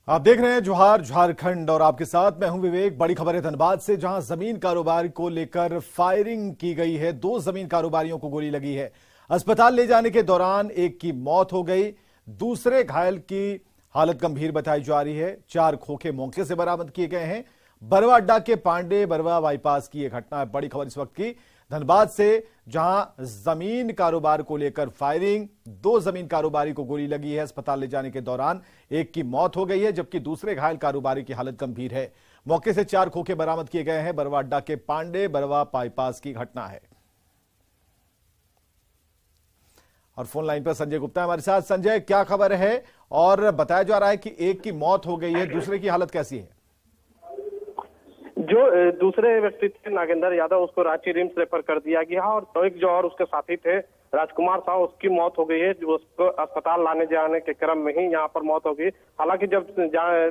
आप देख रहे हैं जोहार झारखंड और आपके साथ मैं हूं विवेक। बड़ी खबर है धनबाद से, जहां जमीन कारोबार को लेकर फायरिंग की गई है। 2 जमीन कारोबारियों को गोली लगी है। अस्पताल ले जाने के दौरान एक की मौत हो गई, दूसरे घायल की हालत गंभीर बताई जा रही है। 4 खोखे मौके से बरामद किए गए हैं। बरवा अड्डा के पांडे बरवा बाईपास की यह घटना है। बड़ी खबर इस वक्त की धनबाद से, जहां जमीन कारोबार को लेकर फायरिंग, 2 जमीन कारोबारी को गोली लगी है। अस्पताल ले जाने के दौरान एक की मौत हो गई है, जबकि दूसरे घायल कारोबारी की हालत गंभीर है। मौके से 4 खोखे बरामद किए गए हैं। बरवा अड्डा के पांडे बरवा बाईपास की घटना है। और फोन लाइन पर संजय गुप्ता हमारे साथ। संजय, क्या खबर है? और बताया जा रहा है कि एक की मौत हो गई है, दूसरे की हालत कैसी है? जो दूसरे व्यक्ति थे नागेंद्र यादव, उसको रांची रिम्स रेफर कर दिया गया और एक जो और उसके साथी थे राजकुमार साहब, उसकी मौत हो गई है। जो उसको अस्पताल लाने जाने के क्रम में ही यहाँ पर मौत हो गई। हालांकि जब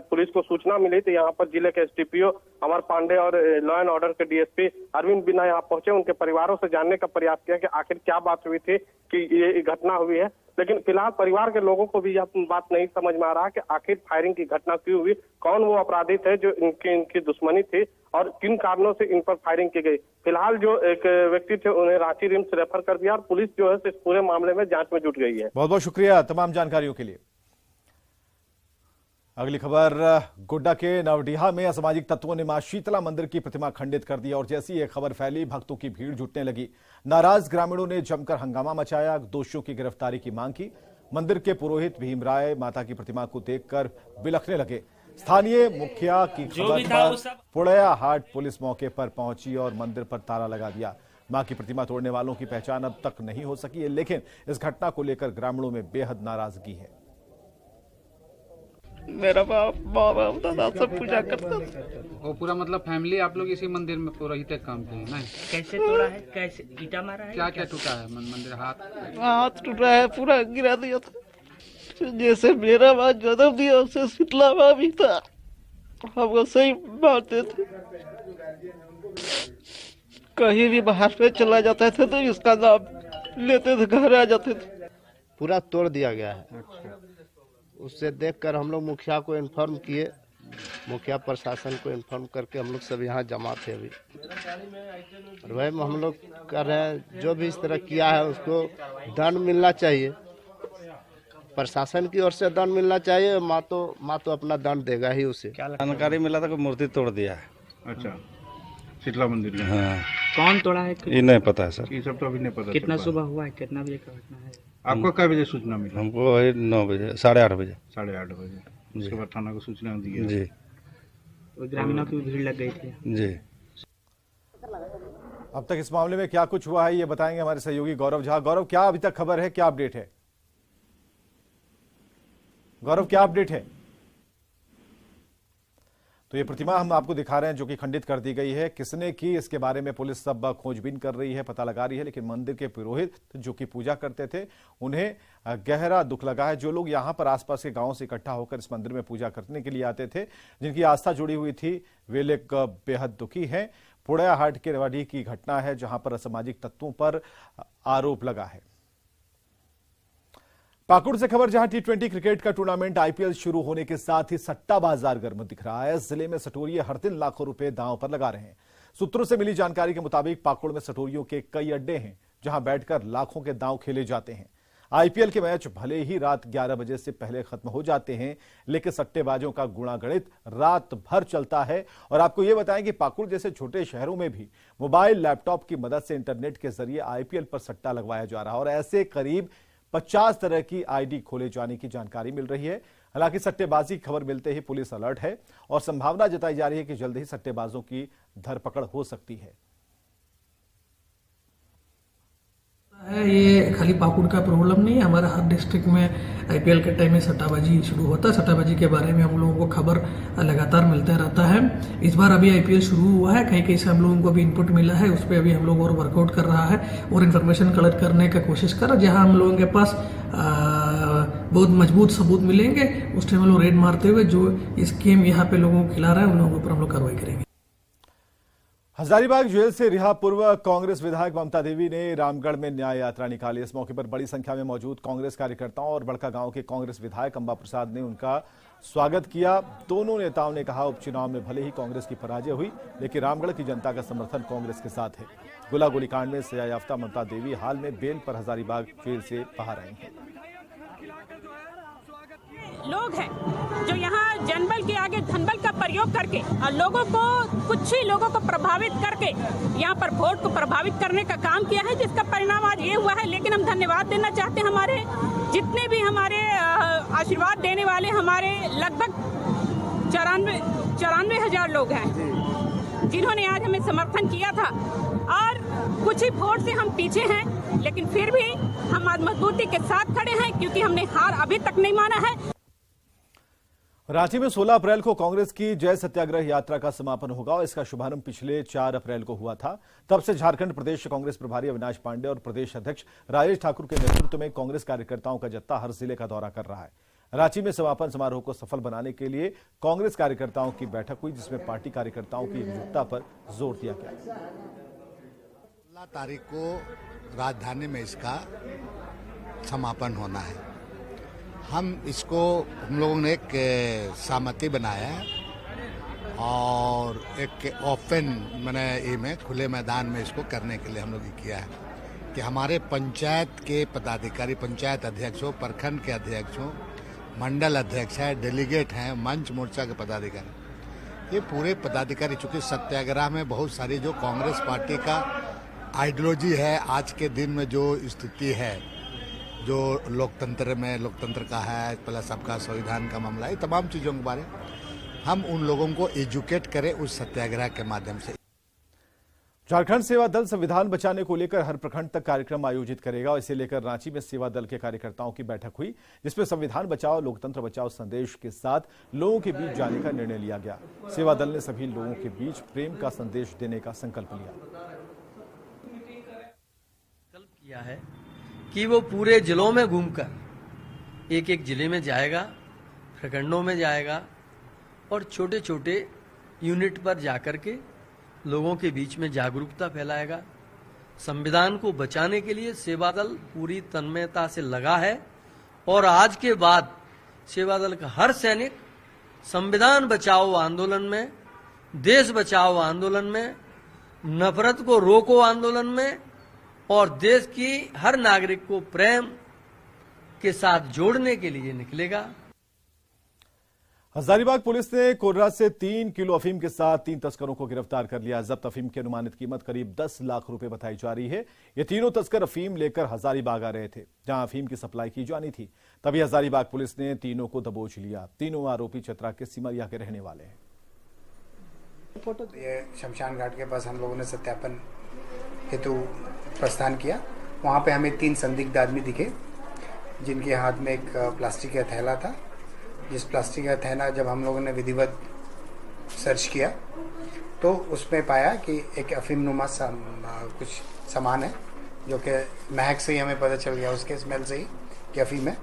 पुलिस को सूचना मिली तो यहाँ पर जिले के एसडीपीओ अमर पांडे और लॉ एंड ऑर्डर के डीएसपी अरविंद बिना यहाँ पहुंचे। उनके परिवारों से जानने का प्रयास किया कि आखिर क्या बात हुई थी कि ये घटना हुई है। लेकिन फिलहाल परिवार के लोगों को भी यह बात नहीं समझ में आ रहा कि आखिर फायरिंग की घटना क्यों हुई, कौन वो अपराधी थे जो इनकी दुश्मनी थी और किन कारणों से इन पर फायरिंग की गई। फिलहाल जो एक व्यक्ति थे उन्हें रांची रिम्स रेफर कर दिया और पुलिस जो है इस पूरे मामले में जांच में जुट गई है। बहुत बहुत शुक्रिया तमाम जानकारियों के लिए। अगली खबर, गोड्डा के नवडीहा में असामाजिक तत्वों ने मां शीतला मंदिर की प्रतिमा खंडित कर दी और जैसी यह खबर फैली, भक्तों की भीड़ जुटने लगी। नाराज ग्रामीणों ने जमकर हंगामा मचाया, दोषियों की गिरफ्तारी की मांग की। मंदिर के पुरोहित भीमराय माता की प्रतिमा को देखकर बिलखने लगे। स्थानीय मुखिया की खबर पर पुड़ैया हाट पुलिस मौके पर पहुंची और मंदिर पर ताला लगा दिया। मां की प्रतिमा तोड़ने वालों की पहचान अब तक नहीं हो सकी है, लेकिन इस घटना को लेकर ग्रामीणों में बेहद नाराजगी है। मेरा बाप दादा सब पूजा करता था। वो पूरा मतलब फैमिली आप लोग इसी मंदिर में पुरोहित काम किए ना? कैसे तोड़ा है, कैसे ईटा मारा है, क्या क्या टूटा है? मंदिर हाथ टूटा है, पूरा गिरा दिया था। जैसे मेरा बाप जन्म दिया उससे शीतला माँ भी था, हमको सही मानते थे। कहीं भी बाहर पे चला जाता था तो इसका नाम लेते थे, घर आ जाते थे। पूरा तोड़ दिया गया है। उससे देखकर हम लोग मुखिया को इन्फॉर्म किए, मुखिया प्रशासन को इन्फॉर्म करके हम लोग सब यहाँ जमा थे अभी। और वही हम लोग कर रहे हैं, जो भी इस तरह किया है उसको दंड मिलना चाहिए, प्रशासन की ओर से दंड मिलना चाहिए। माँ तो अपना दंड देगा ही उसे। जानकारी मिला था कि मूर्ति तोड़ दिया है। अच्छा, शीतला मंदिर में? हाँ। कौन तोड़ा है ये नहीं पता है सर। ये सब तो अभी नहीं पता। कितना सुबह हुआ है, कितना बजे का घटना है? आपको क्या बजे सूचना मिली? हमको 9 बजे, 8:30 बजे। 8:30 बजे उसके बाद थाना को सूचना दी जी। तो ग्रामीणों की भीड़ लग गई थी जी। अब तक इस मामले में क्या कुछ हुआ है ये बताएंगे हमारे सहयोगी गौरव झा। गौरव, क्या अभी तक खबर है, क्या अपडेट है? गौरव, क्या अपडेट है? तो ये प्रतिमा हम आपको दिखा रहे हैं जो कि खंडित कर दी गई है। किसने की, इसके बारे में पुलिस सब खोजबीन कर रही है, पता लगा रही है। लेकिन मंदिर के पुरोहित जो कि पूजा करते थे, उन्हें गहरा दुख लगा है। जो लोग यहां पर आसपास के गांवों से इकट्ठा होकर इस मंदिर में पूजा करने के लिए आते थे, जिनकी आस्था जुड़ी हुई थी, वे लोग बेहद दुखी हैं। पुड़ैया हाट के नवाडी की घटना है जहां पर असामाजिक तत्वों पर आरोप लगा है। पाकुड़ से खबर, जहां T20 क्रिकेट का टूर्नामेंट IPL शुरू होने के साथ ही सट्टा बाजार गर्म दिख रहा है। जिले में सटोरिये हर दिन लाखों रुपए दांव पर लगा रहे हैं। सूत्रों से मिली जानकारी के मुताबिक पाकुड़ में सटोरियों के कई अड्डे हैं जहां बैठकर लाखों के दांव खेले जाते हैं। IPL के मैच भले ही रात 11 बजे से पहले खत्म हो जाते हैं, लेकिन सट्टेबाजों का गुणागणित रात भर चलता है। और आपको यह बताएं कि पाकुड़ जैसे छोटे शहरों में भी मोबाइल लैपटॉप की मदद से इंटरनेट के जरिए IPL पर सट्टा लगवाया जा रहा है और ऐसे करीब 50 तरह की ID खोले जाने की जानकारी मिल रही है। हालांकि सट्टेबाजी की खबर मिलते ही पुलिस अलर्ट है और संभावना जताई जा रही है कि जल्द ही सट्टेबाजों की धरपकड़ हो सकती है। ये खाली पाकुड़ का प्रॉब्लम नहीं है, हमारा हर डिस्ट्रिक्ट में IPL के टाइम में सट्टाबाजी शुरू होता है। सट्टाबाजी के बारे में हम लोगों को खबर लगातार मिलता रहता है। इस बार अभी IPL शुरू हुआ है, कहीं कहीं से हम लोगों को भी इनपुट मिला है, उस पर अभी हम लोग और वर्कआउट कर रहा है और इन्फॉर्मेशन कलेक्ट करने का कोशिश कर रहा है। जहाँ हम लोगों के पास बहुत मजबूत सबूत मिलेंगे, उस टाइम हम लोग रेड मारते हुए जो स्कीम यहाँ पे लोगों को खिला रहा है उन लोगों के ऊपर हम लोग कार्रवाई करेंगे। हजारीबाग जेल से रिहा पूर्व कांग्रेस विधायक ममता देवी ने रामगढ़ में न्याय यात्रा निकाली। इस मौके पर बड़ी संख्या में मौजूद कांग्रेस कार्यकर्ताओं और बड़का गांव के कांग्रेस विधायक अंबा प्रसाद ने उनका स्वागत किया। दोनों नेताओं ने कहा, उपचुनाव में भले ही कांग्रेस की पराजय हुई, लेकिन रामगढ़ की जनता का समर्थन कांग्रेस के साथ है। गोलागोली कांड में सजायाफ्ता ममता देवी हाल में बेल पर हजारीबाग जेल से बाहर आई हैं। लोग हैं जो यहाँ जनबल के आगे धनबल का प्रयोग करके और लोगों को, कुछ ही लोगों को प्रभावित करके यहाँ पर वोट को प्रभावित करने का काम किया है, जिसका परिणाम आज ये हुआ है। लेकिन हम धन्यवाद देना चाहते हैं हमारे जितने भी हमारे आशीर्वाद देने वाले हमारे लगभग 94,000 लोग हैं जिन्होंने आज हमें समर्थन किया था। और कुछ ही वोट से हम पीछे हैं, लेकिन फिर भी हम आज मजबूती के साथ खड़े हैं, क्योंकि हमने हार अभी तक नहीं माना है। रांची में 16 अप्रैल को कांग्रेस की जय सत्याग्रह यात्रा का समापन होगा और इसका शुभारंभ पिछले 4 अप्रैल को हुआ था। तब से झारखंड प्रदेश कांग्रेस प्रभारी अविनाश पांडे और प्रदेश अध्यक्ष राजेश ठाकुर के नेतृत्व में कांग्रेस कार्यकर्ताओं का जत्था हर जिले का दौरा कर रहा है। रांची में समापन समारोह को सफल बनाने के लिए कांग्रेस कार्यकर्ताओं की बैठक हुई, जिसमें पार्टी कार्यकर्ताओं की एकजुटता पर जोर दिया गया। 16 तारीख को राजधानी में इसका समापन होना है। हम लोगों ने एक सहमति बनाया है और एक ओपन में खुले मैदान में इसको करने के लिए हम लोग ये किया है कि हमारे पंचायत के पदाधिकारी, पंचायत अध्यक्षों, प्रखंड के अध्यक्षों, मंडल अध्यक्ष है, डेलीगेट हैं, मंच मोर्चा के पदाधिकारी, ये पूरे पदाधिकारी, चूंकि सत्याग्रह में बहुत सारी जो कांग्रेस पार्टी का आइडियोलॉजी है, आज के दिन में जो स्थिति है, जो लोकतंत्र का है, प्लस सबका संविधान का मामला है, तमाम चीजों के बारे में हम उन लोगों को एजुकेट करें उस सत्याग्रह के माध्यम से। झारखंड सेवा दल संविधान बचाने को लेकर हर प्रखंड तक कार्यक्रम आयोजित करेगा और इसे लेकर रांची में सेवा दल के कार्यकर्ताओं की बैठक हुई, जिसमें संविधान बचाओ लोकतंत्र बचाओ संदेश के साथ लोगों के बीच जाने का निर्णय लिया गया। सेवा दल ने सभी लोगों के बीच प्रेम का संदेश देने का संकल्प लिया है कि वो पूरे जिलों में घूमकर एक एक जिले में जाएगा, प्रखंडों में जाएगा और छोटे छोटे यूनिट पर जाकर के लोगों के बीच में जागरूकता फैलाएगा। संविधान को बचाने के लिए सेवा दल पूरी तन्मयता से लगा है और आज के बाद सेवा दल का हर सैनिक संविधान बचाओ आंदोलन में, देश बचाओ आंदोलन में, नफरत को रोको आंदोलन में और देश की हर नागरिक को प्रेम के साथ जोड़ने के लिए निकलेगा। हजारीबाग पुलिस ने कोर्रा से 3 किलो अफीम के साथ 3 तस्करों को गिरफ्तार कर लिया। जब्त अफीम की अनुमानित कीमत करीब 10 लाख रुपए बताई जा रही है। ये तीनों तस्कर अफीम लेकर हजारीबाग आ रहे थे, जहां अफीम की सप्लाई की जानी थी। तभी हजारीबाग पुलिस ने तीनों को दबोच लिया। तीनों आरोपी चतरा के सिमरिया के रहने वाले हैं। ये शमशान घाट के पास हम लोगों ने सत्यापन हेतु प्रस्थान किया। वहां पे हमें 3 संदिग्ध आदमी दिखे, जिनके हाथ में एक प्लास्टिक का थैला था। जिस प्लास्टिक का थैला जब हम लोगों ने विधिवत सर्च किया तो उसमें पाया कि एक अफीम नुमा कुछ सामान है, जो कि महक से ही हमें पता चल गया, उसके स्मेल से ही कि अफीम है।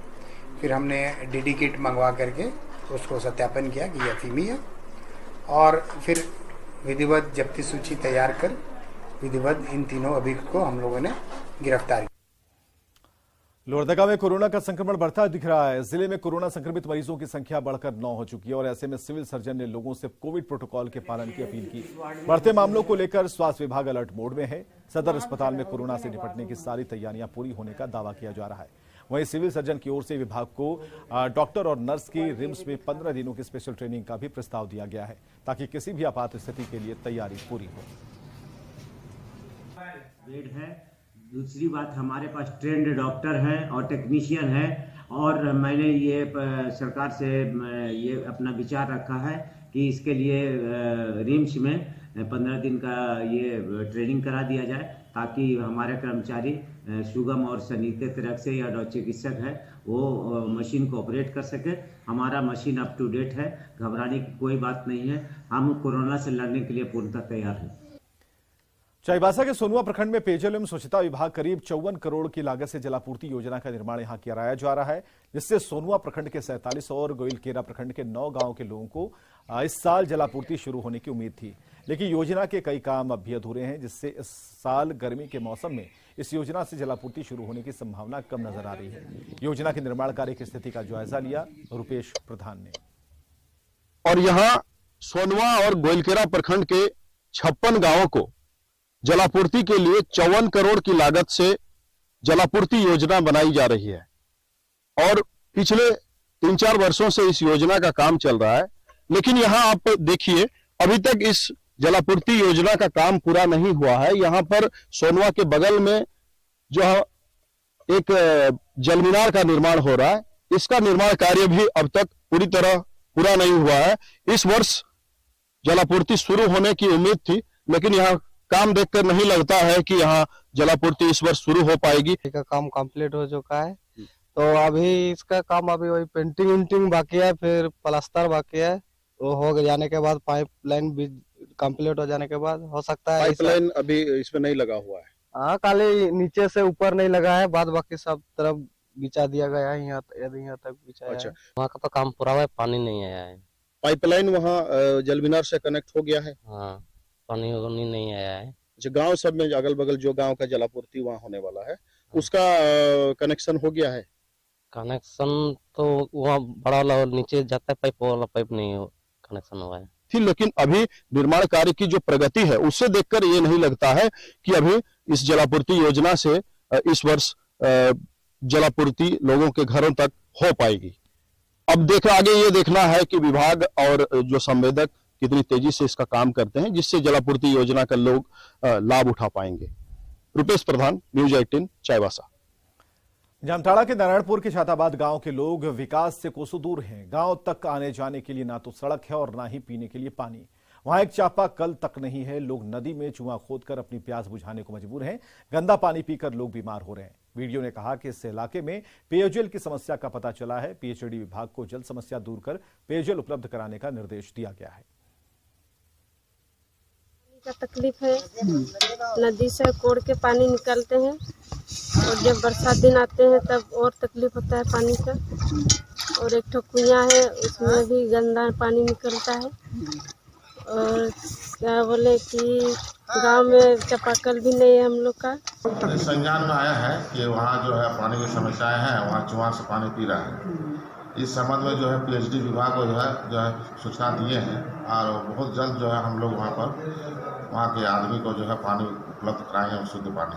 फिर हमने डीडी किट मंगवा करके उसको सत्यापन किया कि ये अफीम ही है और फिर विधिवत जब्ती सूची तैयार कर विधिवत इन तीनों अभियुक्त को हम लोगों ने गिरफ्तार किया। लोहरदगा में कोरोना का संक्रमण बढ़ता दिख रहा है। जिले में कोरोना संक्रमित मरीजों की संख्या बढ़कर 9 हो चुकी है और ऐसे में सिविल सर्जन ने लोगों से कोविड प्रोटोकॉल के पालन की अपील की। बढ़ते मामलों को लेकर स्वास्थ्य विभाग अलर्ट मोड में है। सदर अस्पताल में कोरोना से निपटने की सारी तैयारियां पूरी होने का दावा किया जा रहा है। वहीं सिविल सर्जन की ओर से विभाग को डॉक्टर और नर्स की रिम्स में 15 दिनों की स्पेशल ट्रेनिंग का भी प्रस्ताव दिया गया है, ताकि किसी भी आपात स्थिति के लिए तैयारी पूरी हो। बेड है, दूसरी बात हमारे पास ट्रेंड डॉक्टर हैं और टेक्नीशियन हैं और मैंने ये सरकार से ये अपना विचार रखा है कि इसके लिए रिम्स में 15 दिन का ये ट्रेनिंग करा दिया जाए, ताकि हमारे कर्मचारी सुगम और सनीतित रख से या चिकित्सक है वो मशीन को ऑपरेट कर सके। हमारा मशीन अप टू डेट है, घबराने की कोई बात नहीं है। हम कोरोना से लड़ने के लिए पूर्णतः तैयार हैं। चाईबासा के सोनुआ प्रखंड में पेयजल एवं स्वच्छता विभाग करीब 54 करोड़ की लागत से जलापूर्ति योजना का निर्माण यहां कराया जा रहा है, जिससे सोनुआ प्रखंड के 47 और गोइलकेरा प्रखंड के 9 गांव के लोगों को इस साल जलापूर्ति शुरू होने की उम्मीद थी। लेकिन योजना के कई काम अब भी अधूरे हैं, जिससे इस साल गर्मी के मौसम में इस योजना से जलापूर्ति शुरू होने की संभावना कम नजर आ रही है। योजना के निर्माण कार्य की स्थिति का जायजा लिया रुपेश प्रधान ने। और यहाँ सोनुआ और गोइलकेरा प्रखंड के 56 गांवों को जलापूर्ति के लिए 54 करोड़ की लागत से जलापूर्ति योजना बनाई जा रही है और पिछले 3-4 वर्षों से इस योजना का काम चल रहा है। लेकिन यहाँ आप देखिए, अभी तक इस जलापूर्ति योजना का काम पूरा नहीं हुआ है। यहाँ पर सोनुआ के बगल में जो एक जल मीनार का निर्माण हो रहा है, इसका निर्माण कार्य भी अब तक पूरी तरह पूरा नहीं हुआ है। इस वर्ष जलापूर्ति शुरू होने की उम्मीद थी, लेकिन यहाँ काम देखकर नहीं लगता है कि यहाँ जलापूर्ति इस वर्ष शुरू हो पाएगी। का काम कंप्लीट हो चुका है, तो अभी इसका काम अभी वही पेंटिंग बाकी है, फिर प्लास्टर बाकी है। वो हो जाने के बाद पाइपलाइन भी कंप्लीट हो जाने के बाद हो सकता है। पाइपलाइन अभी इसमें नहीं लगा हुआ है। हाँ, खाली नीचे से ऊपर नहीं लगा है, बाद बाकी सब तरफ बिछा दिया गया है। यहाँ तक बिछाया है। वहाँ का तो काम पूरा हुआ है, पानी नहीं आया है। पाइपलाइन वहाँ जल मीनार से कनेक्ट हो गया है। हाँ, पानी नहीं आया है। जो गांव सब में अगल बगल जो गांव का जलापूर्ति वहाँ होने वाला है, उसका कनेक्शन हो गया है। कनेक्शन तो वहाँ बड़ा वाला नीचे जाता है पाइप, वाला पाइप नहीं कनेक्शन हुआ है थी। लेकिन अभी निर्माण कार्य की जो प्रगति है, उससे देखकर ये नहीं लगता है कि अभी इस जलापूर्ति योजना से इस वर्ष जलापूर्ति लोगों के घरों तक हो पाएगी। अब आगे ये देखना है कि विभाग और जो संवेदक कितनी तेजी से इसका काम करते हैं, जिससे जलापूर्ति योजना का लोग लाभ उठा पाएंगे। रुपेश प्रधान, न्यूज 18, चाईबासा। जामताड़ा के नारायणपुर के छाताबाद गांव के लोग विकास से कोसों दूर हैं। गांव तक आने जाने के लिए ना तो सड़क है और ना ही पीने के लिए पानी। वहां एक चापाकल तक नहीं है। लोग नदी में कुआं खोदकर अपनी प्यास बुझाने को मजबूर हैं। गंदा पानी पीकर लोग बीमार हो रहे हैं। वीडियो ने कहा कि इस इलाके में पेयजल की समस्या का पता चला है। पीएचईडी विभाग को जल समस्या दूर कर पेयजल उपलब्ध कराने का निर्देश दिया गया है। का तकलीफ है, नदी से कोड़ के पानी निकालते हैं और जब बरसात दिन आते हैं तब और तकलीफ होता है पानी का। और एक ठो कुआं है, उसमें भी गंदा पानी निकलता है। और क्या बोले कि गांव में चापाकल भी नहीं है हम लोग का। संज्ञान में आया है कि वहाँ जो है पानी की समस्याएं हैं, वहाँ चुआं से पानी पी रहा है। इस संबंध में जो है पीएचडी विभाग को जो है सूचना दिए हैं और बहुत जल्द जो है हम लोग वहाँ के आदमी को जो है पानी उपलब्ध कराएंगे, शुद्ध पानी।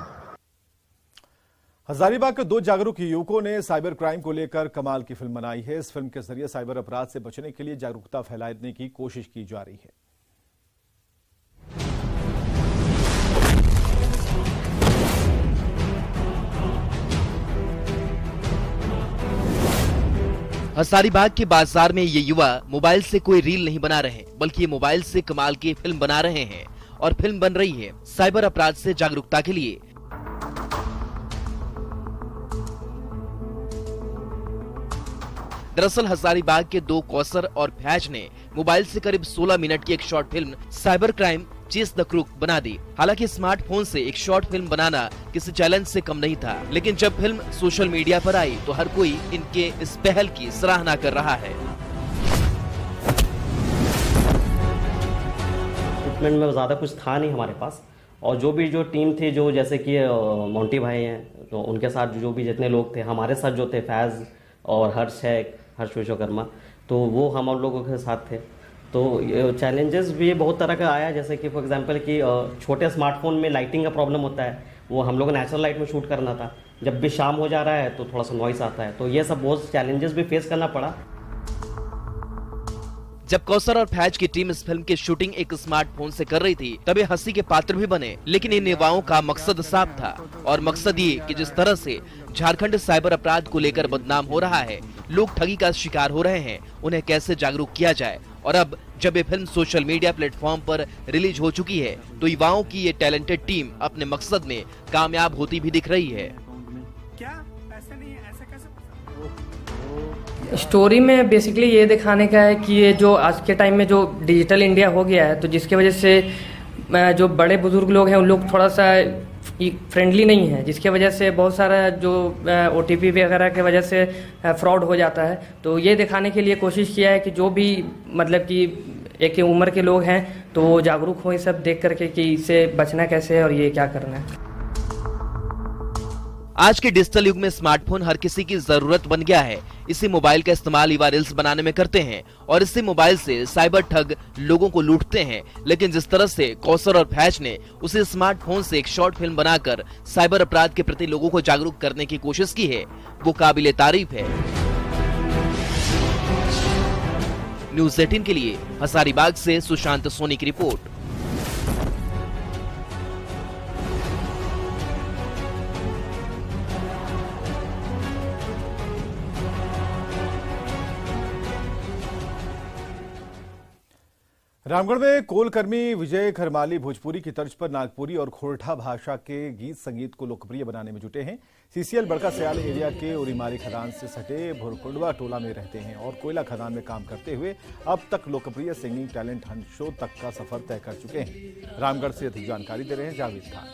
हजारीबाग के 2 जागरूक युवकों ने साइबर क्राइम को लेकर कमाल की फिल्म बनाई है। इस फिल्म के जरिए साइबर अपराध से बचने के लिए जागरूकता फैलाने की कोशिश की जा रही है। हजारीबाग के बाजार में ये युवा मोबाइल से कोई रील नहीं बना रहे, बल्कि ये मोबाइल से कमाल की फिल्म बना रहे हैं। और फिल्म बन रही है साइबर अपराध से जागरूकता के लिए। दरअसल हजारीबाग के 2 कौसर और फैज ने मोबाइल से करीब 16 मिनट की एक short film cyber crime chase the crook बना दी। हालांकि स्मार्टफोन से एक शॉर्ट फिल्म बनाना किसी चैलेंज से कम नहीं था, लेकिन जब फिल्म सोशल मीडिया पर आई तो हर कोई इनके इस पहल की सराहना कर रहा है। इक्विपमेंट में ज़्यादा कुछ था नहीं हमारे पास, और जो टीम थी, जो जैसे कि मोंटी भाई हैं, तो उनके साथ जो भी जितने लोग थे, हमारे साथ जो थे फैज़ और हर्ष विश्वकर्मा, तो वो हम लोगों के साथ थे। तो चैलेंजेस भी बहुत तरह का आया, जैसे कि फॉर एग्जांपल कि छोटे स्मार्टफोन में लाइटिंग का प्रॉब्लम होता है। वो हम लोग को नेचुरल लाइट में शूट करना था, जब भी शाम हो जा रहा है तो थोड़ा सा नॉइस आता है। तो ये सब बहुत चैलेंजेस भी फेस करना पड़ा। जब कौसर और फैज की टीम इस फिल्म की शूटिंग एक स्मार्टफोन से कर रही थी, तब ये हंसी के पात्र भी बने। लेकिन इन युवाओं का मकसद साफ था, और मकसद ये कि जिस तरह से झारखंड साइबर अपराध को लेकर बदनाम हो रहा है, लोग ठगी का शिकार हो रहे हैं, उन्हें कैसे जागरूक किया जाए। और अब जब ये फिल्म सोशल मीडिया प्लेटफॉर्म पर रिलीज हो चुकी है, तो युवाओं की ये टैलेंटेड टीम अपने मकसद में कामयाब होती भी दिख रही है। स्टोरी में बेसिकली ये दिखाने का है कि ये जो आज के टाइम में जो डिजिटल इंडिया हो गया है, तो जिसकी वजह से जो बड़े बुजुर्ग लोग हैं उन लोग थोड़ा सा फ्रेंडली नहीं है, जिसके वजह से बहुत सारा जो OTP वगैरह के वजह से फ्रॉड हो जाता है। तो ये दिखाने के लिए कोशिश किया है कि जो भी मतलब कि एक ही उम्र के लोग हैं तो वो जागरूक हो ये सब देख करके कि इससे बचना कैसे है और ये क्या करना है। आज के डिजिटल युग में स्मार्टफोन हर किसी की जरूरत बन गया है। इसी मोबाइल का इस्तेमाल युवा रील्स बनाने में करते हैं और इसी मोबाइल से साइबर ठग लोगों को लूटते हैं। लेकिन जिस तरह से कौसर और फैज ने उसी स्मार्टफोन से एक शॉर्ट फिल्म बनाकर साइबर अपराध के प्रति लोगों को जागरूक करने की कोशिश की है, वो काबिले तारीफ है। न्यूज़ 18 के लिए हजारीबाग से सुशांत सोनी की रिपोर्ट। रामगढ़ में कोलकर्मी विजय खरमाली भोजपुरी की तर्ज पर नागपुरी और खोरठा भाषा के गीत संगीत को लोकप्रिय बनाने में जुटे हैं। CCL बड़का सयाल एरिया के उरीमारी खदान से सटे भुरकुंडवा टोला में रहते हैं और कोयला खदान में काम करते हुए अब तक लोकप्रिय सिंगिंग टैलेंट हंट शो तक का सफर तय कर चुके हैं। रामगढ़ से अधिक जानकारी दे रहे हैं जावेद खान।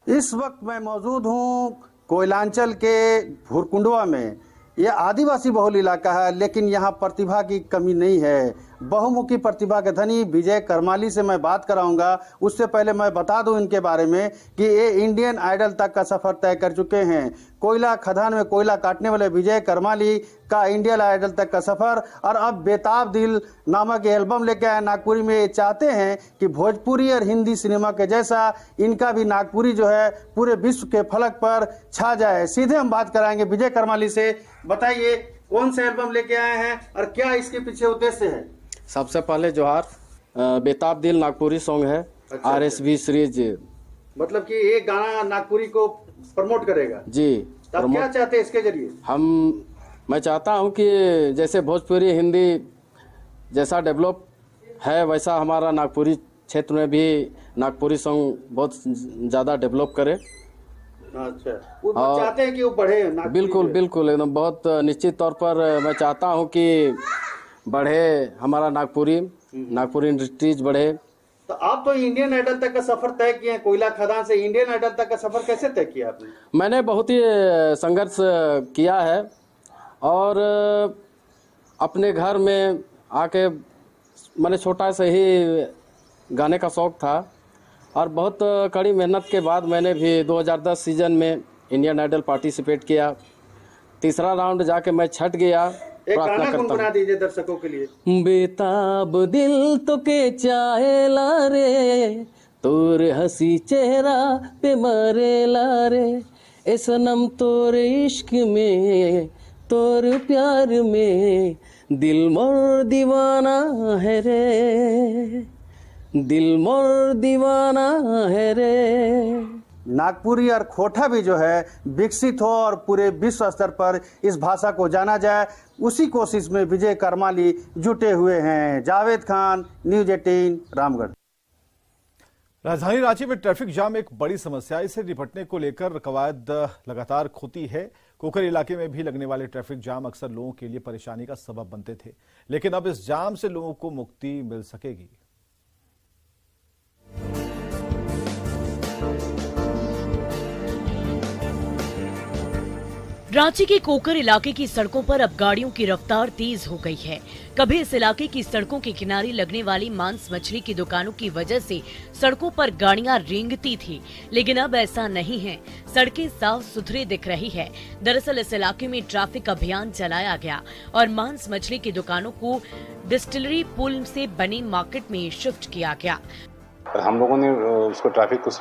इस वक्त मैं मौजूद हूँ कोयलांचल के भुरकुंडवा में। यह आदिवासी बहुल इलाका है, लेकिन यहाँ प्रतिभा की कमी नहीं है। बहुमुखी प्रतिभा के धनी विजय करमाली से मैं बात कराऊंगा। उससे पहले मैं बता दूं इनके बारे में कि ये इंडियन आइडल तक का सफर तय कर चुके हैं। कोयला खदान में कोयला काटने वाले विजय करमाली का इंडियन आइडल तक का सफर और अब बेताब दिल नामक एल्बम लेके आए नागपुरी में। ये चाहते हैं कि भोजपुरी और हिंदी सिनेमा के जैसा इनका भी नागपुरी जो है पूरे विश्व के फलक पर छा जाए। सीधे हम बात कराएंगे विजय करमाली से। बताइए कौन सा एल्बम लेके आए हैं और क्या इसके पीछे उद्देश्य है? सबसे पहले जोहार, बेताब दिल नागपुरी सॉन्ग है। अच्छा, RSB सीरीज, मतलब कि ये गाना नागपुरी को प्रमोट करेगा जी। तब क्या चाहते हैं इसके जरिए? मैं चाहता हूं कि जैसे भोजपुरी हिंदी जैसा डेवलप है वैसा हमारा नागपुरी क्षेत्र में भी नागपुरी सॉन्ग बहुत ज्यादा डेवलप करे। अच्छा, वो चाहते हैं कि वो बढ़े। बिल्कुल बिल्कुल, एकदम बहुत निश्चित तौर पर मैं चाहता हूं कि बढ़े हमारा नागपुरी इंडस्ट्रीज बढ़े। तो आप तो इंडियन आइडल तक का सफर तय किए हैं। कोयला खदान से इंडियन आइडल तक का सफर कैसे तय किया आपने? मैंने बहुत ही संघर्ष किया है और अपने घर में आके मैंने छोटा से ही गाने का शौक था और बहुत कड़ी मेहनत के बाद मैंने भी 2010 सीजन में इंडियन आइडल पार्टिसिपेट किया। तीसरा राउंड जाके मैं छट गया। एक गाना गुनगुना दीजिए दर्शकों के लिए। बेताब दिल तो के चाहेला रे, तोर हंसी चेहरा पे मरेला रे, ए सनम तोर इश्क में तोर प्यार में दिल मोर दीवाना है रे, दिल मोर दीवाना है रे। नागपुरी और खोटा भी जो है विकसित हो और पूरे विश्व स्तर पर इस भाषा को जाना जाए, उसी कोशिश में विजय करमाली जुटे हुए हैं। जावेद खान, न्यूज़ 18 रामगढ़। राजधानी रांची में ट्रैफिक जाम एक बड़ी समस्या है। इसे निपटने को लेकर कवायद लगातार खुदी है। कोकर इलाके में भी लगने वाले ट्रैफिक जाम अक्सर लोगों के लिए परेशानी का सबब बनते थे, लेकिन अब इस जाम से लोगों को मुक्ति मिल सकेगी। रांची के कोकर इलाके की सड़कों पर अब गाड़ियों की रफ्तार तेज हो गई है। कभी इस इलाके की सड़कों के किनारे लगने वाली मांस मछली की दुकानों की वजह से सड़कों पर गाड़ियां रेंगती थी, लेकिन अब ऐसा नहीं है। सड़कें साफ सुथरी दिख रही है। दरअसल इस इलाके में ट्रैफिक अभियान चलाया गया और मांस मछली की दुकानों को डिस्टिलरी पुल से बने मार्केट में शिफ्ट किया गया। हम लोगों ने उसको ट्रैफिक को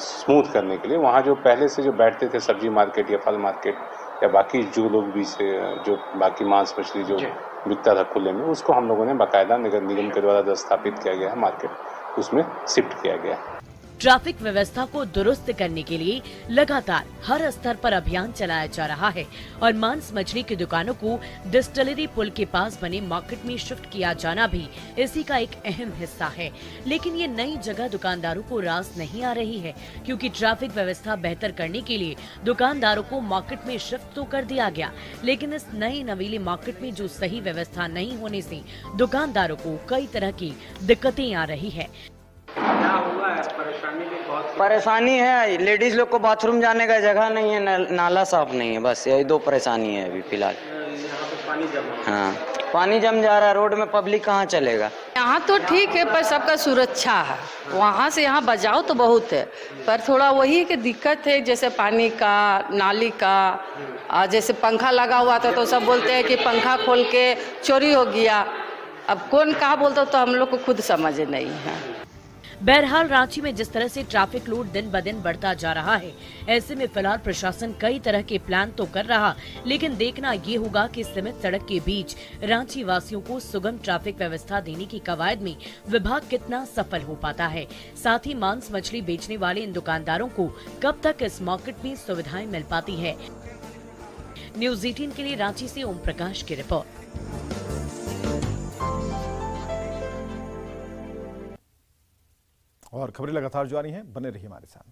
स्मूथ करने के लिए वहाँ जो पहले से जो बैठते थे सब्जी मार्केट या फल मार्केट या बाकी जो लोग भी से जो बाकी मांस मछली जो बिकता था खुले में, उसको हम लोगों ने बाकायदा नगर निगम के द्वारा स्थापित किया गया है मार्केट, उसमें शिफ्ट किया गया। ट्रैफिक व्यवस्था को दुरुस्त करने के लिए लगातार हर स्तर पर अभियान चलाया जा रहा है और मांस मछली की दुकानों को डिस्टिलरी पुल के पास बने मार्केट में शिफ्ट किया जाना भी इसी का एक अहम हिस्सा है। लेकिन ये नई जगह दुकानदारों को रास नहीं आ रही है, क्योंकि ट्रैफिक व्यवस्था बेहतर करने के लिए दुकानदारों को मार्केट में शिफ्ट तो कर दिया गया, लेकिन इस नई नवीली मार्केट में जो सही व्यवस्था नहीं होने से दुकानदारों को कई तरह की दिक्कतें आ रही है। परेशानी है, लेडीज लोग को बाथरूम जाने का जगह नहीं है, नाला साफ नहीं है, बस यही 2 परेशानी है अभी फिलहाल। हाँ, पानी जम जा रहा है, रोड में पब्लिक कहाँ चलेगा। यहाँ तो ठीक है, पर सबका सुरक्षा है, वहाँ से यहाँ बचाव तो बहुत है, पर थोड़ा वही की दिक्कत है, जैसे पानी का, नाली का, जैसे पंखा लगा हुआ था तो सब बोलते हैं कि पंखा खोल के चोरी हो गया। अब कौन कहा बोलता तो हम लोग को खुद समझ नहीं है। बहरहाल रांची में जिस तरह से ट्रैफिक लोड दिन ब दिन बढ़ता जा रहा है, ऐसे में फिलहाल प्रशासन कई तरह के प्लान तो कर रहा, लेकिन देखना ये होगा कि सीमित सड़क के बीच रांची वासियों को सुगम ट्रैफिक व्यवस्था देने की कवायद में विभाग कितना सफल हो पाता है। साथ ही मांस मछली बेचने वाले इन दुकानदारों को कब तक इस मार्केट में सुविधाएं मिल पाती है। न्यूज़ 18 के लिए रांची से ओम प्रकाश की रिपोर्ट। और खबरें लगातार जारी हैं, बने रहिए हमारे साथ।